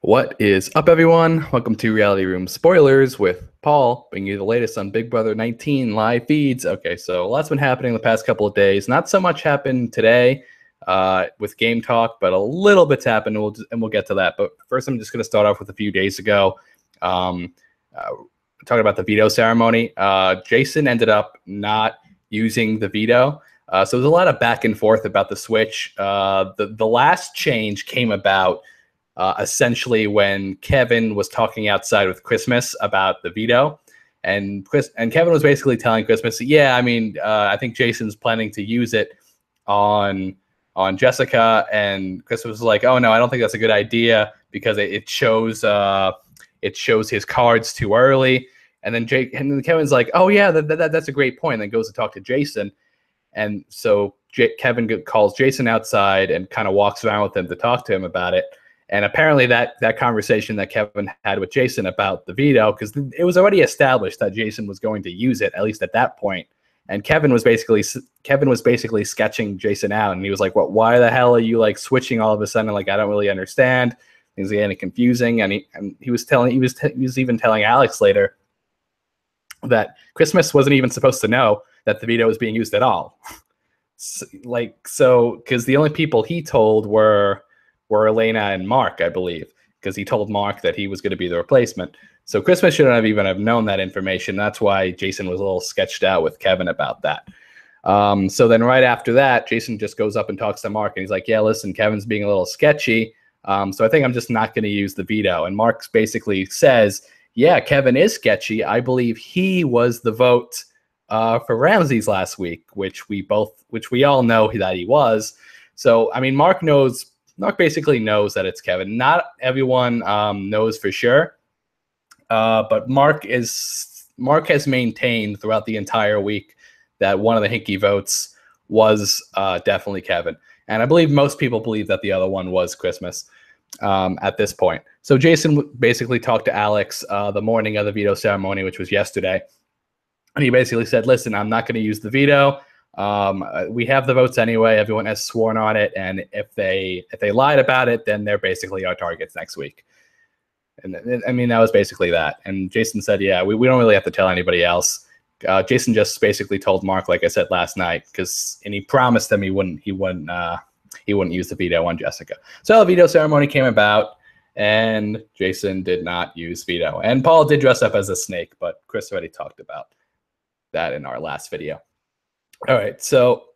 What is up, everyone? Welcome to Reality Room Spoilers with Paul, bringing you the latest on Big Brother 19 live feeds. Okay, so lots been happening the past couple of days. Not so much happened today with Game Talk, but a little bit's happened, and we'll get to that. But first, I'm just going to start off with a few days ago. Talking about the veto ceremony. Jason ended up not using the veto. So there's a lot of back and forth about the switch. The last change came about essentially when Kevin was talking outside with Christmas about the veto, and Kevin was basically telling Christmas, yeah, I mean, I think Jason's planning to use it on Jessica, and Christmas was like, oh no, I don't think that's a good idea because it shows his cards too early. And then Kevin's like, oh yeah, that's a great point. And then goes to talk to Jason, and so Kevin calls Jason outside and kind of walks around with him to talk to him about it. And apparently that conversation that Kevin had with Jason about the veto, because it was already established that Jason was going to use it, at least at that point. And Kevin was basically sketching Jason out, and he was like, "What? Why the hell are you like switching all of a sudden? Like, I don't really understand. Things are getting confusing." And he was even telling Alex later that Christmas wasn't even supposed to know that the veto was being used at all. Because the only people he told were Elena and Mark, I believe, because he told Mark that he was going to be the replacement. So Christmas shouldn't have even have known that information. That's why Jason was a little sketched out with Kevin about that. So then right after that, Jason just goes up and talks to Mark, and he's like, yeah, listen, Kevin's being a little sketchy. So I think I'm just not going to use the veto. And Mark basically says, yeah, Kevin is sketchy. I believe he was the vote for Ramses last week, which we all know that he was. So, I mean, Mark basically knows that it's Kevin. Not everyone knows for sure, but Mark has maintained throughout the entire week that one of the hinky votes was definitely Kevin, and I believe most people believe that the other one was Christmas at this point. So Jason basically talked to Alex the morning of the veto ceremony, which was yesterday, and he basically said, "Listen, I'm not going to use the veto. We have the votes anyway. Everyone has sworn on it, and if they lied about it, then they're basically our targets next week." And I mean, that was basically that. And Jason said, "Yeah, we don't really have to tell anybody else." Jason just basically told Mark, like I said last night, and he promised him he wouldn't use the veto on Jessica. So the veto ceremony came about, and Jason did not use veto. And Paul did dress up as a snake, but Chris already talked about that in our last video. All right, so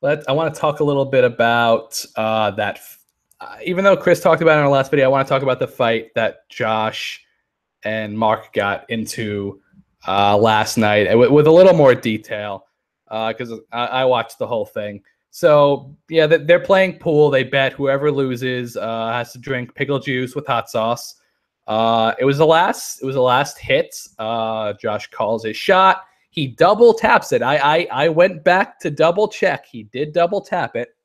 I want to talk a little bit about that. Even though Chris talked about it in our last video, I want to talk about the fight that Josh and Mark got into last night with a little more detail because I watched the whole thing. So yeah, they're playing pool. They bet whoever loses has to drink pickle juice with hot sauce. It was the last hit. Josh calls his shot. He double taps it. I went back to double check. He did double tap it.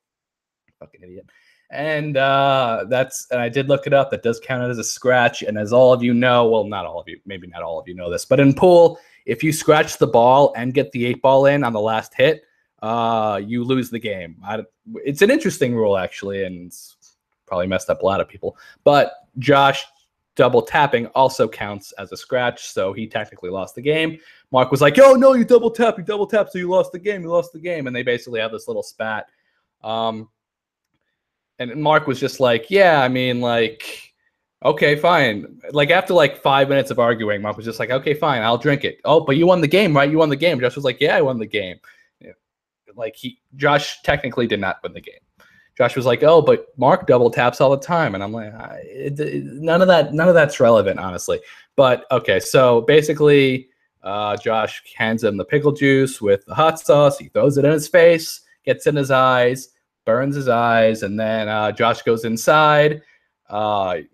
Fucking idiot. And I did look it up. That does count as a scratch. And as all of you know, well, not all of you, maybe not all of you know this, but in pool, if you scratch the ball and get the 8-ball in on the last hit, you lose the game. It's an interesting rule, actually, and it's probably messed up a lot of people. But Josh double tapping also counts as a scratch, so he technically lost the game. Mark was like, "Oh no, you double tap, so you lost the game." And they basically have this little spat. And Mark was just like, "Yeah, I mean, like, okay, fine." Like after like 5 minutes of arguing, Mark was just like, "Okay, fine, I'll drink it." "Oh, but you won the game, right? You won the game." Josh was like, "Yeah, I won the game." Yeah. Like Josh technically did not win the game. Josh was like, "Oh, but Mark double taps all the time," and I'm like, none of that's relevant, honestly. But okay, so basically, Josh hands him the pickle juice with the hot sauce. He throws it in his face, gets in his eyes, burns his eyes, and then Josh goes inside. He washes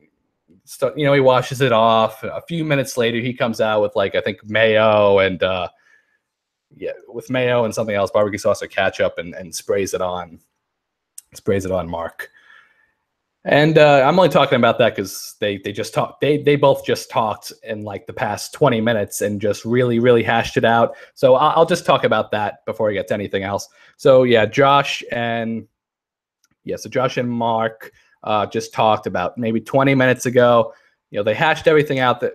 it off. A few minutes later, he comes out with I think mayo and with mayo and something else, barbecue sauce or ketchup, and sprays it on Mark. And I'm only talking about that because they just talked. They both just talked in the past 20 minutes and just really, really hashed it out. So I'll just talk about that before I get to anything else. So yeah, Josh and Mark just talked about maybe 20 minutes ago. They hashed everything out. That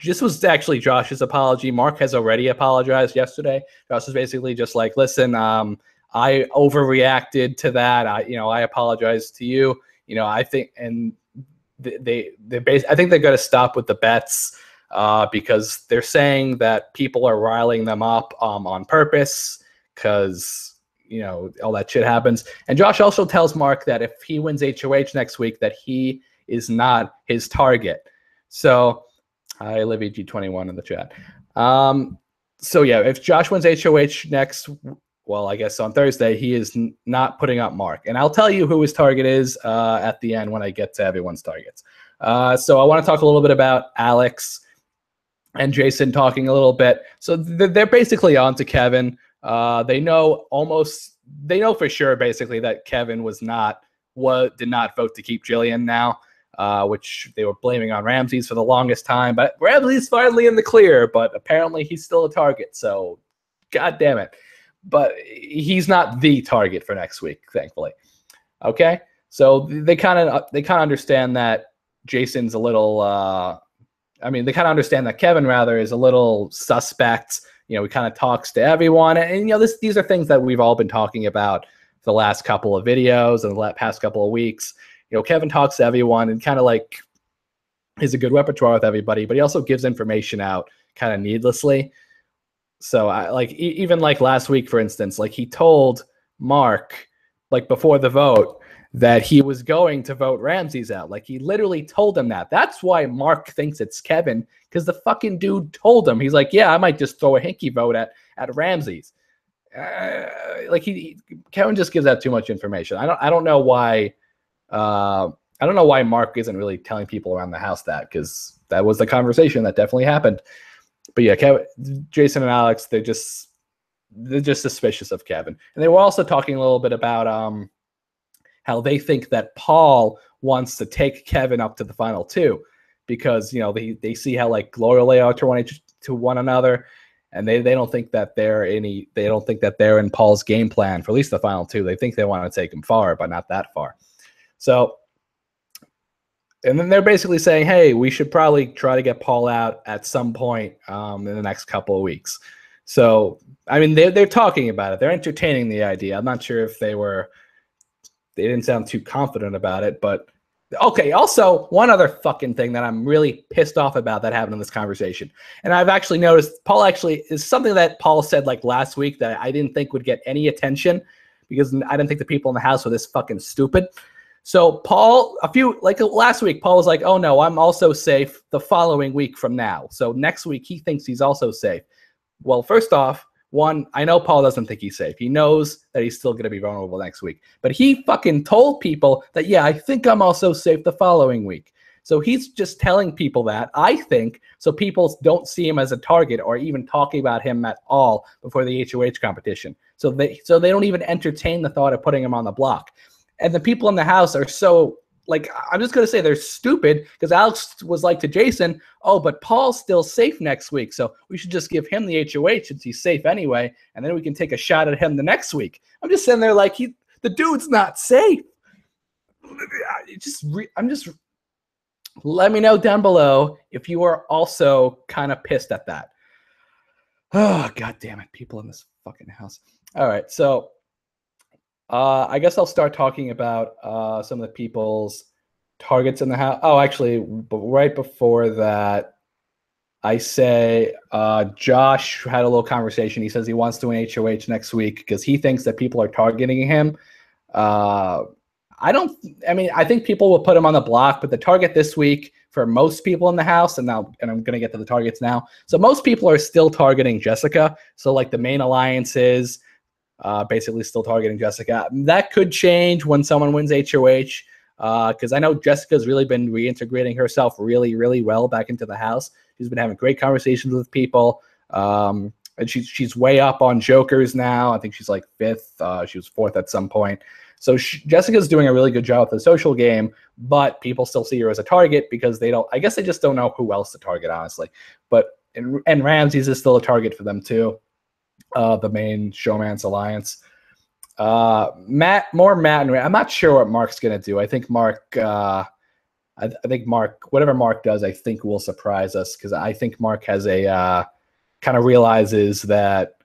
this was actually Josh's apology. Mark has already apologized yesterday. Josh was basically just like, listen, I overreacted to that. I apologize to you. I think, and I think they're going to stop with the bets because they're saying that people are riling them up on purpose because all that shit happens. And Josh also tells Mark that if he wins HOH next week, that he is not his target. So, hi, Livy G21 in the chat. So yeah, if Josh wins HOH next, well, I guess on Thursday, he is not putting up Mark. And I'll tell you who his target is at the end when I get to everyone's targets. So I want to talk a little bit about Alex and Jason talking a little bit. So they're basically on to Kevin. They know for sure basically that Kevin did not vote to keep Jillian now, which they were blaming on Ramses for the longest time. But Ramses finally in the clear, but apparently he's still a target. So, God damn it. But he's not the target for next week, thankfully. Okay, so they kind of understand that Jason's a little. They kind of understand that Kevin rather is a little suspect. He kind of talks to everyone, and these are things that we've all been talking about the last couple of videos and the past couple of weeks. Kevin talks to everyone and kind of like is a good repertoire with everybody, but he also gives information out kind of needlessly. So even like last week, for instance, like he told Mark, like before the vote, that he was going to vote Ramses out. Like he literally told him that. That's why Mark thinks it's Kevin, because the fucking dude told him. He's like, yeah, I might just throw a hinky vote at Ramses. Kevin just gives out too much information. I don't know why. I don't know why Mark isn't really telling people around the house that, because that was the conversation that definitely happened. But yeah, Jason and Alex, they're just suspicious of Kevin. And they were also talking a little bit about how they think that Paul wants to take Kevin up to the final two because they see how like loyal they are to one another, and they don't think that they're in Paul's game plan for at least the final two. They think they want to take him far, but not that far. So. And then they're basically saying, hey, we should probably try to get Paul out at some point in the next couple of weeks. So, they're talking about it. They're entertaining the idea. I'm not sure if they didn't sound too confident about it. But, okay, also, one other fucking thing that I'm really pissed off about that happened in this conversation. And I've actually noticed Paul actually is something that Paul said like last week that I didn't think would get any attention because I didn't think the people in the house were this fucking stupid. So Paul, last week, Paul was like, oh no, I'm also safe the following week from now. So next week, he thinks he's also safe. Well, first off, one, I know Paul doesn't think he's safe. He knows that he's still going to be vulnerable next week. But he fucking told people that, yeah, I think I'm also safe the following week. So he's just telling people that, I think, so people don't see him as a target or even talking about him at all before the HOH competition. So they don't even entertain the thought of putting him on the block. And the people in the house are so, I'm just going to say they're stupid because Alex was like to Jason, oh, but Paul's still safe next week. So we should just give him the HOH since he's safe anyway. And then we can take a shot at him the next week. I'm just sitting there like, the dude's not safe. Let me know down below if you are also kind of pissed at that. Oh, God damn it. People in this fucking house. All right. So. I guess I'll start talking about some of the people's targets in the house. Oh, actually, right before that, I say Josh had a little conversation. He says he wants to win HOH next week because he thinks that people are targeting him. I think people will put him on the block, but the target this week for most people in the house, and I'm going to get to the targets now. So most people are still targeting Jessica. So like the main alliances. Basically still targeting Jessica. That could change when someone wins HOH because I know Jessica's really been reintegrating herself really, really well back into the house. She's been having great conversations with people. And she's way up on Jokers now. I think she's like 5th. She was 4th at some point. So Jessica's doing a really good job with the social game, but people still see her as a target because they just don't know who else to target, honestly. And Ramses is still a target for them too. The main Showman's Alliance. Matt and Ray. I'm not sure what Mark's gonna do. I think Mark. I think Mark, whatever Mark does, I think will surprise us because I think Mark has a kind of realizes that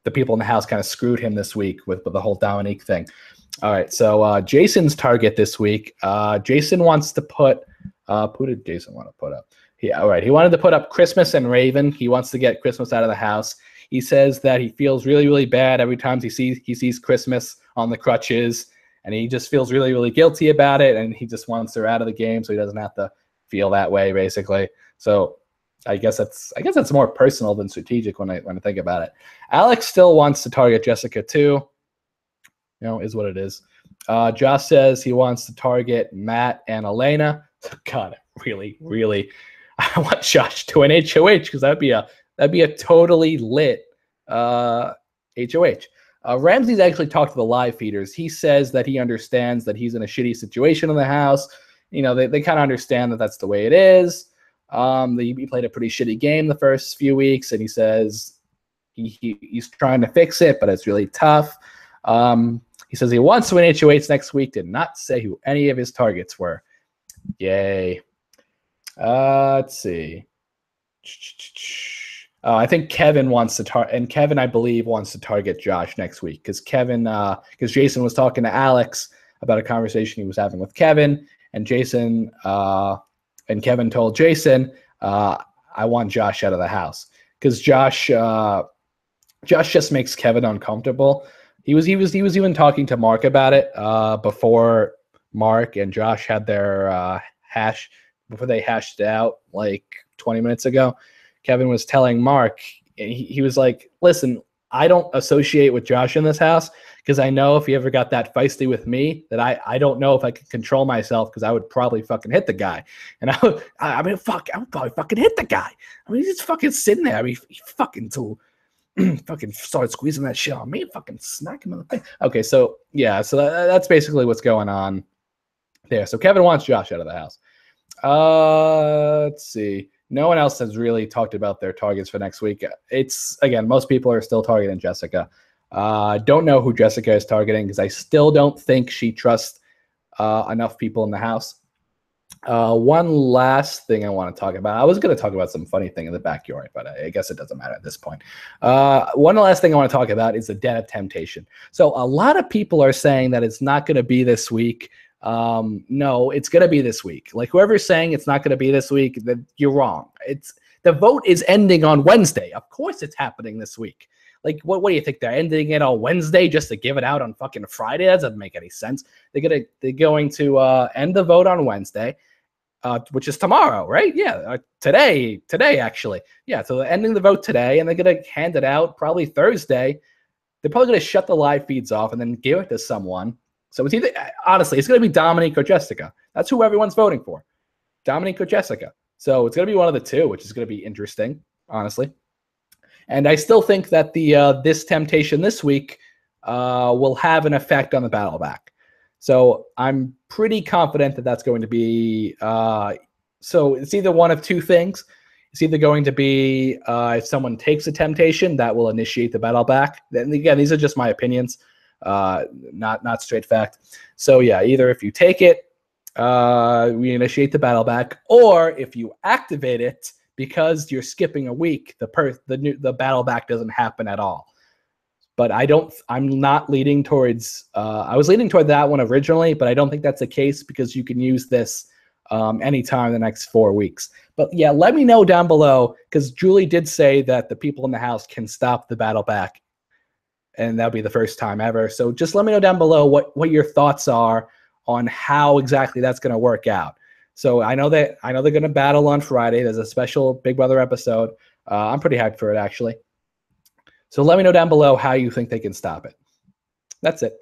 the people in the house kind of screwed him this week with the whole Dominique thing. All right, so Jason's target this week. Jason wants to put. Who did Jason want to put up? Yeah, all right. He wanted to put up Christmas and Raven. He wants to get Christmas out of the house. He says that he feels really, really bad every time he sees Christmas on the crutches, and he just feels really, really guilty about it, and he just wants her out of the game so he doesn't have to feel that way, basically. So I guess that's more personal than strategic when I think about it. Alex still wants to target Jessica too. You know, is what it is. Josh says he wants to target Matt and Elena. God, really, really, I want Josh to an HOH because that'd be a totally lit HOH. Ramsey's actually talked to the live feeders. He says that he understands that he's in a shitty situation in the house. You know, they kind of understand that that's the way it is. He played a pretty shitty game the first few weeks, and he says he's trying to fix it, but it's really tough. He says he wants to win HOH next week. Did not say who any of his targets were. Yay. Let's see. I think Kevin wants to target, and Kevin, I believe, wants to target Josh next week because Jason was talking to Alex about a conversation he was having with Kevin, and Jason and Kevin told Jason, "I want Josh out of the house," because Josh just makes Kevin uncomfortable. He was even talking to Mark about it before Mark and Josh had their before they hashed it out like 20 minutes ago. Kevin was telling Mark, he was like, listen, I don't associate with Josh in this house because I know if he ever got that feisty with me that I don't know if I could control myself because I would probably fucking hit the guy. And I would probably fucking hit the guy. I mean, he's just fucking sitting there. I mean, he fucking fucking started squeezing that shit on me, fucking smack him in the face. Okay, so yeah, so that's basically what's going on there. So Kevin wants Josh out of the house. Let's see. No one else has really talked about their targets for next week. It's, again, most people are still targeting Jessica. Don't know who Jessica is targeting because I still don't think she trusts enough people in the house. One last thing I want to talk about. I was going to talk about some funny thing in the backyard, but I guess it doesn't matter at this point. One last thing I want to talk about is the Den of Temptation. So a lot of people are saying that it's not going to be this week. No, it's going to be this week. Like whoever's saying it's not going to be this week, that you're wrong. The vote is ending on Wednesday. Of course it's happening this week. Like, what do you think? They're ending it on Wednesday just to give it out on fucking Friday? That doesn't make any sense. They're going to end the vote on Wednesday, which is tomorrow, right? Yeah, today actually. Yeah, so they're ending the vote today, and they're going to hand it out probably Thursday. They're probably going to shut the live feeds off and then give it to someone. So it's either, honestly, it's going to be Dominique or Jessica. That's who everyone's voting for, Dominique or Jessica. So it's going to be one of the two, which is going to be interesting, honestly. And I still think that this temptation this week will have an effect on the battle back. So I'm pretty confident that that's going to be. So it's either one of two things. It's either going to be if someone takes a temptation, that will initiate the battle back. Then again, these are just my opinions. Not straight fact. So yeah, either if you take it, we initiate the battle back, or if you activate it because you're skipping a week, the battle back doesn't happen at all. But I'm not leading towards. I was leaning toward that one originally, but I don't think that's the case because you can use this anytime in the next 4 weeks. But yeah, let me know down below because Julie did say that the people in the house can stop the battle back. And that'll be the first time ever. So just let me know down below what your thoughts are on how exactly that's going to work out. So I know they're going to battle on Friday. There's a special Big Brother episode. I'm pretty hyped for it, actually. So let me know down below how you think they can stop it. That's it.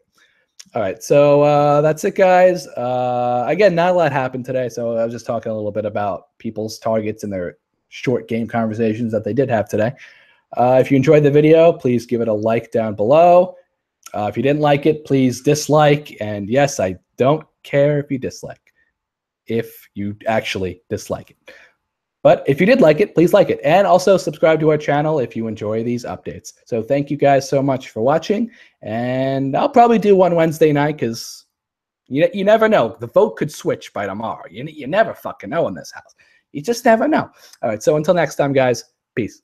All right. So that's it, guys. Again, not a lot happened today. So I was just talking a little bit about people's targets and their short game conversations that they did have today. If you enjoyed the video, please give it a like down below. If you didn't like it, please dislike. And yes, I don't care if you dislike, if you actually dislike it. But if you did like it, please like it. And also subscribe to our channel if you enjoy these updates. So thank you guys so much for watching. And I'll probably do one Wednesday night because you never know. The vote could switch by tomorrow. You never fucking know in this house. You just never know. All right, so until next time, guys, peace.